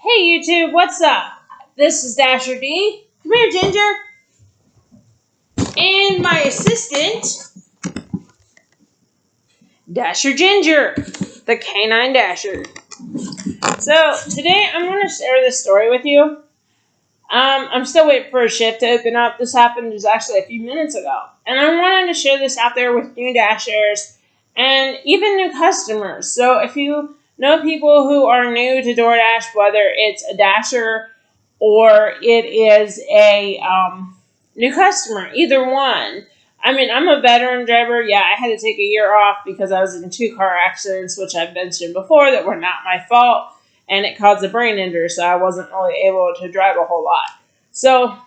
Hey YouTube, what's up? This is Dasher D. Come here, Ginger. And my assistant, Dasher Ginger, the canine Dasher. So today I'm going to share this story with you. I'm still waiting for a shift to open up. This happened just actually a few minutes ago. And I wanted to share this out there with new Dashers and even new customers. So if you know people who are new to DoorDash, whether it's a Dasher or it is a new customer, either one. I mean, I'm a veteran driver. Yeah, I had to take a year off because I was in 2 car accidents, which I've mentioned before, that were not my fault, and it caused a brain injury, so I wasn't really able to drive a whole lot. So,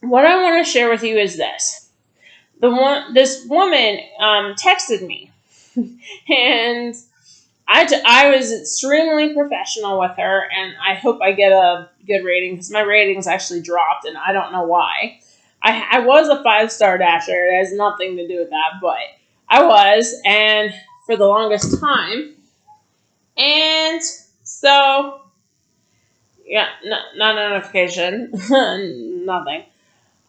what I want to share with you is this. This woman texted me, and I was extremely professional with her, and I hope I get a good rating because my ratings actually dropped, and I don't know why. I was a 5-star Dasher. It has nothing to do with that, but I was, and for the longest time. And so, yeah, not a notification, nothing.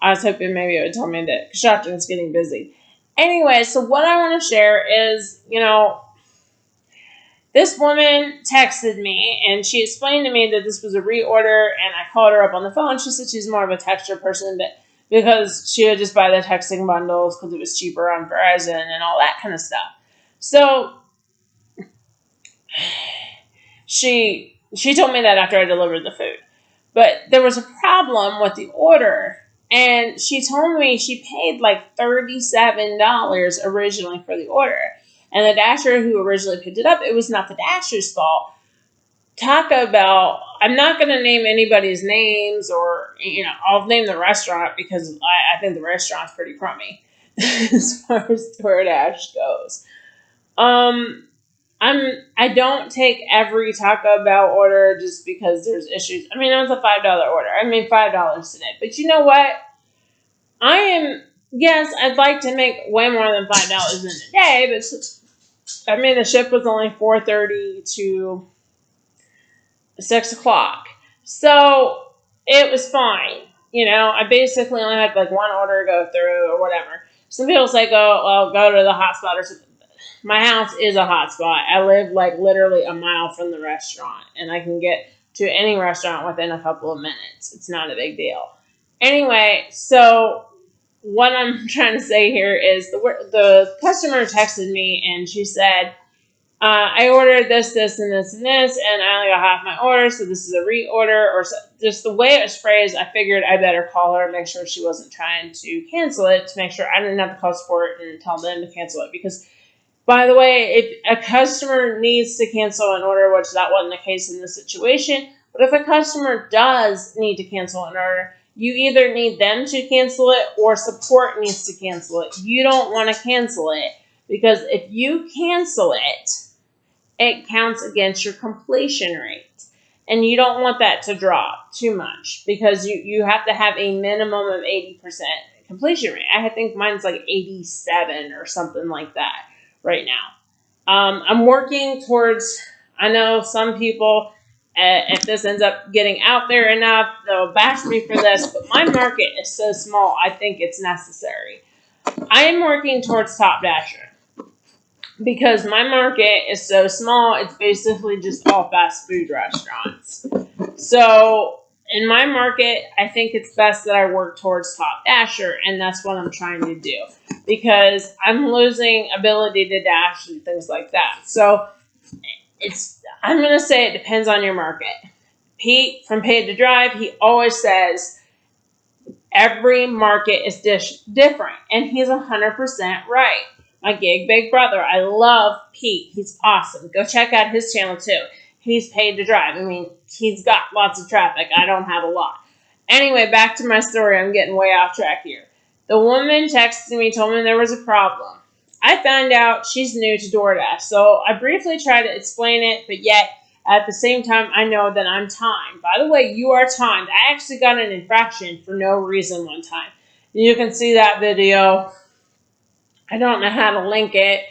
I was hoping maybe it would tell me that construction's getting busy. Anyway, so what I want to share is, this woman texted me, and she explained to me that this was a reorder, and I called her up on the phone. She said she's more of a texter person, but because she would just buy the texting bundles because it was cheaper on Verizon and all that kind of stuff. So she told me that after I delivered the food. But there was a problem with the order, and she told me she paid like $37 originally for the order. And the Dasher who originally picked it up, it was not the Dasher's fault. Taco Bell, I'm not going to name anybody's names or, I'll name the restaurant because I think the restaurant's pretty crummy as far as DoorDash goes. I don't take every Taco Bell order just because there's issues. I mean, it was a $5 order. I made $5 today. But you know what? Yes, I'd like to make way more than $5 in a day, but the shift was only 4:30 to 6 o'clock. So it was fine. I basically only had like one order to go through or whatever. Some people say, go to the hotspot or something. My house is a hotspot. I live like literally a mile from the restaurant, and I can get to any restaurant within a couple of minutes. It's not a big deal. Anyway, so what I'm trying to say here is the customer texted me, and she said, I ordered this, and this, and this, and I only got half my order, so this is a reorder, or just the way it was phrased, I figured I better call her and make sure she wasn't trying to cancel it, to make sure I didn't have to call support and tell them to cancel it, because, by the way, if a customer needs to cancel an order, which that wasn't the case in this situation, but if a customer does need to cancel an order, you either need them to cancel it or support needs to cancel it. You don't want to cancel it, because if you cancel it, it counts against your completion rate. And you don't want that to drop too much because you have to have a minimum of 80% completion rate. I think mine's like 87 or something like that right now. I'm working towards, I know some people, if this ends up getting out there enough, they'll bash me for this, but my market is so small, I think it's necessary. I am working towards Top Dasher. Because my market is so small, it's basically just all fast food restaurants. So, in my market, I think it's best that I work towards Top Dasher, and that's what I'm trying to do. Because I'm losing ability to dash and things like that. So, I'm going to say it depends on your market. Pete, from Paid to Drive, he always says, every market is different, and he's 100% right. My gig big brother. I love Pete. He's awesome. Go check out his channel too. He's Paid to Drive. He's got lots of traffic. I don't have a lot. Anyway, back to my story. I'm getting way off track here. The woman texted me, told me there was a problem. I found out she's new to DoorDash, so I briefly tried to explain it, but yet at the same time, I know that I'm timed. By the way, you are timed. I actually got an infraction for no reason one time. You can see that video. I don't know how to link it,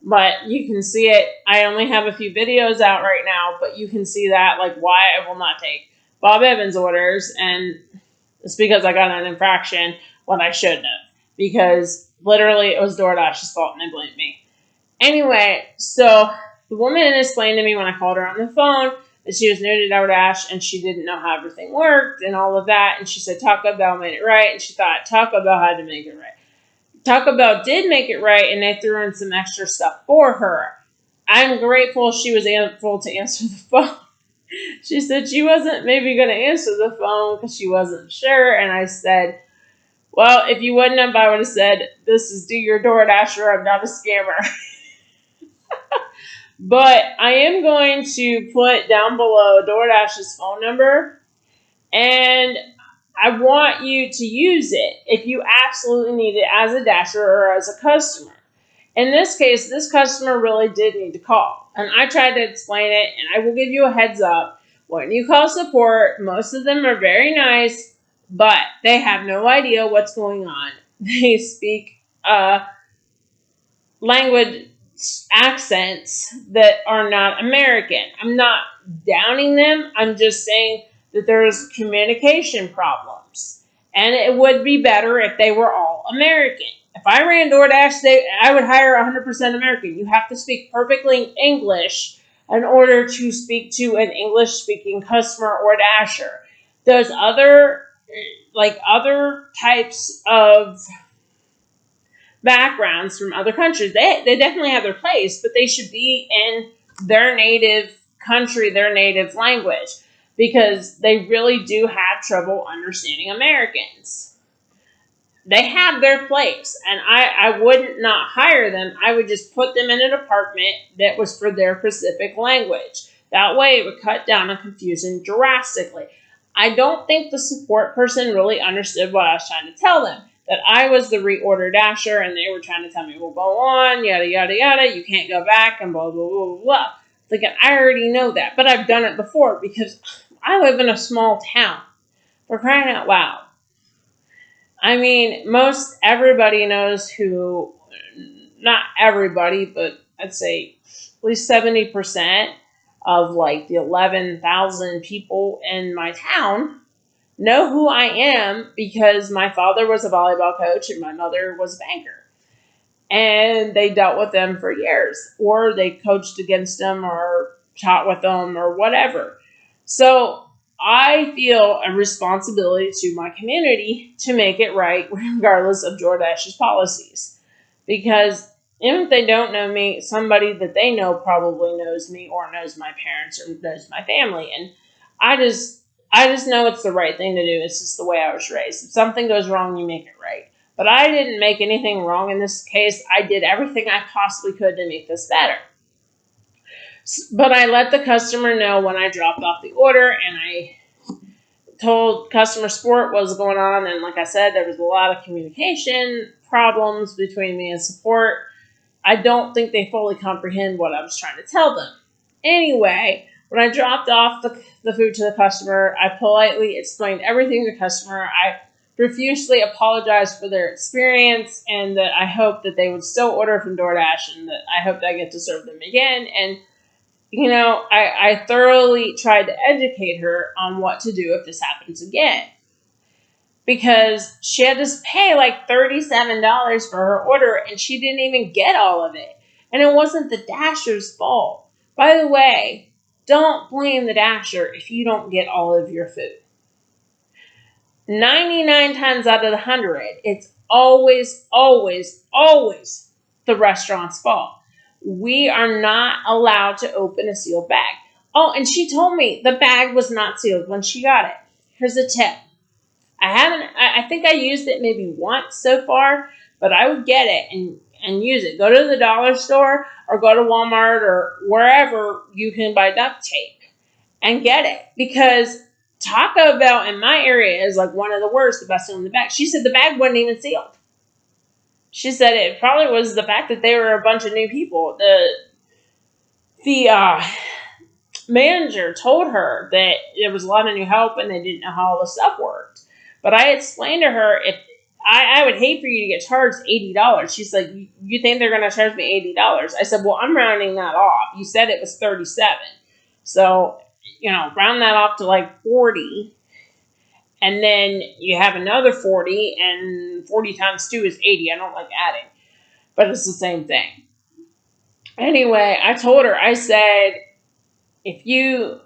But you can see it. I only have a few videos out right now, but you can see that, like, why I will not take Bob Evans orders. And it's because I got an infraction when I shouldn't have. Because literally it was DoorDash's fault and they blamed me. Anyway, so the woman explained to me when I called her on the phone that she was new to DoorDash and she didn't know how everything worked and all of that. And she said Taco Bell made it right. And she thought Taco Bell had to make it right. Taco Bell did make it right, and they threw in some extra stuff for her. I'm grateful she was able to answer the phone. She said she wasn't maybe going to answer the phone because she wasn't sure, and I said, well, if you wouldn't have, I would have said, this is Do Your DoorDasher, I'm not a scammer. But I am going to put down below DoorDash's phone number, and I want you to use it if you absolutely need it as a dasher or as a customer. In this case, this customer really did need to call. And I tried to explain it, and I will give you a heads up. When you call support, most of them are very nice, but they have no idea what's going on. They speak language accents that are not American. I'm not downing them. I'm just saying that there's communication problems. And it would be better if they were all American. If I ran DoorDash, I would hire 100% American. You have to speak perfectly English in order to speak to an English-speaking customer or dasher. Those other types of backgrounds from other countries, they definitely have their place, but they should be in their native country, their native language, because they really do have trouble understanding Americans. They have their place, and I would not hire them. I would just put them in a department that was for their specific language. That way it would cut down on confusion drastically. I don't think the support person really understood what I was trying to tell them. That I was the reorder dasher, and they were trying to tell me, well, go on, yada, yada, yada, you can't go back, and blah, blah, blah, blah. Thinking, I already know that, but I've done it before, because I live in a small town. For crying out loud. I mean, most everybody knows who, not everybody, but I'd say at least 70% of, like, the 11,000 people in my town know who I am because my father was a volleyball coach and my mother was a banker. And they dealt with them for years, or they coached against them or taught with them or whatever. So I feel a responsibility to my community to make it right regardless of DoorDash's policies. Because even if they don't know me, somebody that they know probably knows me or knows my parents or knows my family. And I just know it's the right thing to do. It's just the way I was raised. If something goes wrong, you make it right. But I didn't make anything wrong in this case. I did everything I possibly could to make this better. But I let the customer know when I dropped off the order, and I told customer support what was going on. And like I said, there was a lot of communication problems between me and support. I don't think they fully comprehend what I was trying to tell them. Anyway, when I dropped off the food to the customer, I politely explained everything to the customer. I profusely apologized for their experience and that I hope that they would still order from DoorDash and that I hope that I get to serve them again. And, you know, I thoroughly tried to educate her on what to do if this happens again. Because she had to pay like $37 for her order and she didn't even get all of it. And it wasn't the dasher's fault. By the way, don't blame the dasher if you don't get all of your food. 99 times out of 100, it's always, always, always the restaurant's fault. We are not allowed to open a sealed bag. Oh, and she told me the bag was not sealed when she got it. Here's a tip. I think I used it maybe once so far, but I would get it and use it. Go to the dollar store or go to Walmart or wherever you can buy duct tape and get it. Because Taco Bell in my area is like one of the worst, the best in the bag. She said the bag wasn't even sealed. She said it probably was the fact that they were a bunch of new people. The manager told her that there was a lot of new help and they didn't know how all the stuff worked. But I explained to her, if I would hate for you to get charged $80. She's like, you think they're going to charge me $80? I said, well, I'm rounding that off. You said it was 37. So, round that off to like 40. And then you have another 40, and 40 times 2 is 80. I don't like adding, but it's the same thing. Anyway, I told her, I said, if you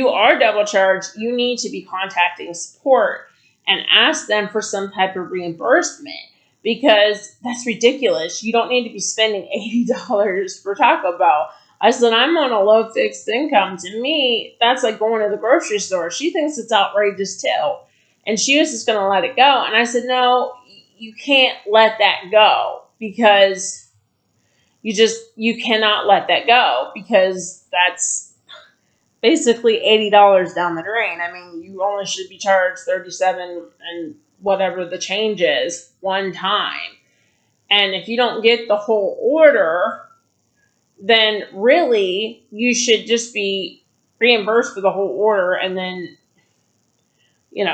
are double charged, you need to be contacting support and ask them for some type of reimbursement, because that's ridiculous. You don't need to be spending $80 for Taco Bell. I said, I'm on a low fixed income. To me, that's like going to the grocery store. She thinks it's outrageous too. And she was just going to let it go. And I said, no, you can't let that go, because you cannot let that go, because that's basically $80 down the drain. I mean, you only should be charged $37 and whatever the change is one time. And if you don't get the whole order, then really you should just be reimbursed for the whole order, and then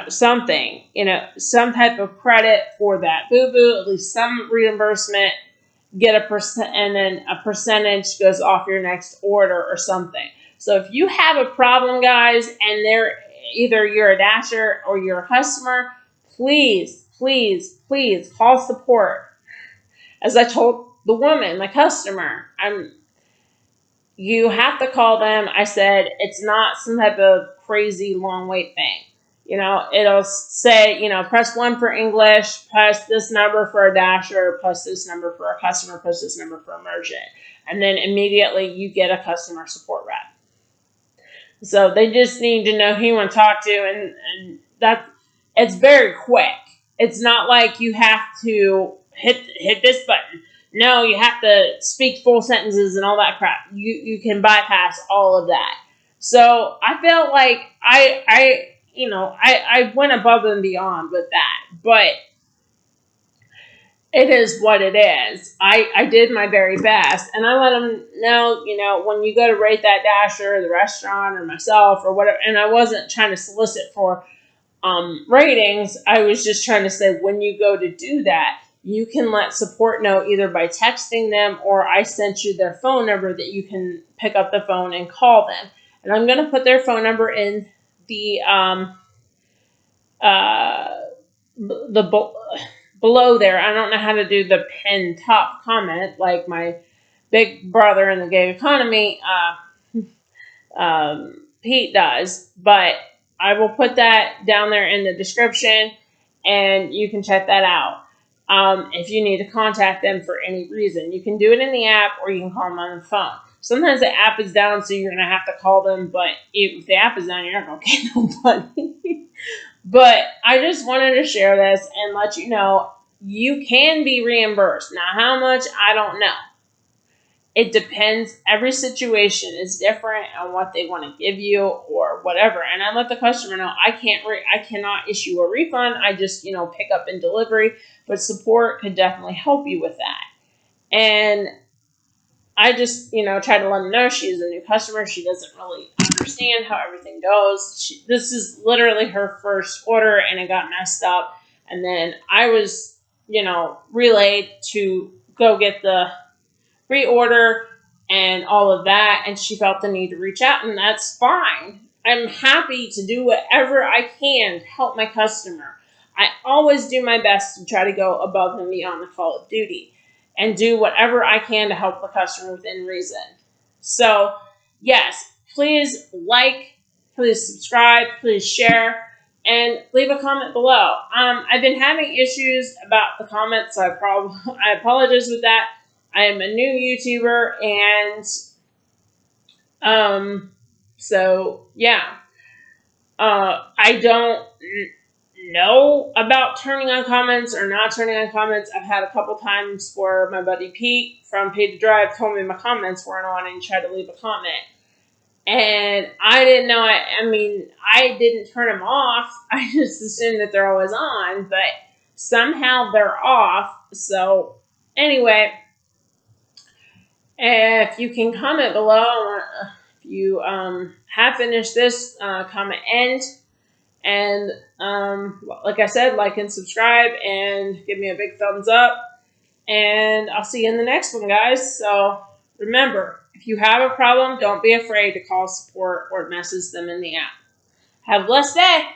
something, some type of credit for that boo-boo, at least some reimbursement, get a percent, and then a percentage goes off your next order or something. So if you have a problem, guys, and you're a Dasher or you're a customer, please, please, please call support. As I told the woman, my customer, you have to call them. I said, it's not some type of crazy long wait thing. It'll say, press 1 for English, press this number for a Dasher, press this number for a customer, press this number for a merchant. And then immediately you get a customer support rep. So they just need to know who you want to talk to, and it's very quick. It's not like you have to hit this button. No, you have to speak full sentences and all that crap. You can bypass all of that. So I felt like I went above and beyond with that, but it is what it is. I did my very best, and I let them know, when you go to rate that Dasher, the restaurant, or myself, or whatever, and I wasn't trying to solicit for ratings. I was just trying to say, when you go to do that, you can let support know either by texting them, or I sent you their phone number that you can pick up the phone and call them. And I'm going to put their phone number in the below there. I don't know how to do the pin top comment like my big brother in the gig economy, Pete, does, but I will put that down there in the description, and you can check that out. If you need to contact them for any reason, you can do it in the app, or you can call them on the phone. Sometimes the app is down, so you're going to have to call them, but if the app is down, you're not going to get nobody. But I just wanted to share this and let you know you can be reimbursed. Now, how much, I don't know. It depends. Every situation is different on what they want to give you or whatever. And I let the customer know I cannot issue a refund. I just, pick up and delivery. But support could definitely help you with that. And I just, try to let them know she's a new customer. She doesn't really understand how everything goes. This is literally her first order, and it got messed up. And then I was, relayed to go get the reorder and all of that, and she felt the need to reach out, and that's fine. I'm happy to do whatever I can to help my customer. I always do my best to try to go above and beyond the call of duty and do whatever I can to help the customer within reason. So, yes, please like, please subscribe, please share, and leave a comment below. I've been having issues about the comments, so I apologize with that. I am a new YouTuber, and so yeah, I don't know about turning on comments or not turning on comments. I've had a couple times where my buddy Pete from Pay to Drive told me my comments weren't on, and tried to leave a comment, and I didn't know. I didn't turn them off. I just assumed that they're always on, but somehow they're off. So anyway. If you can comment below, if you have finished this, comment end. And like I said, like and subscribe and give me a big thumbs up. And I'll see you in the next one, guys. So remember, if you have a problem, don't be afraid to call support or message them in the app. Have a blessed day.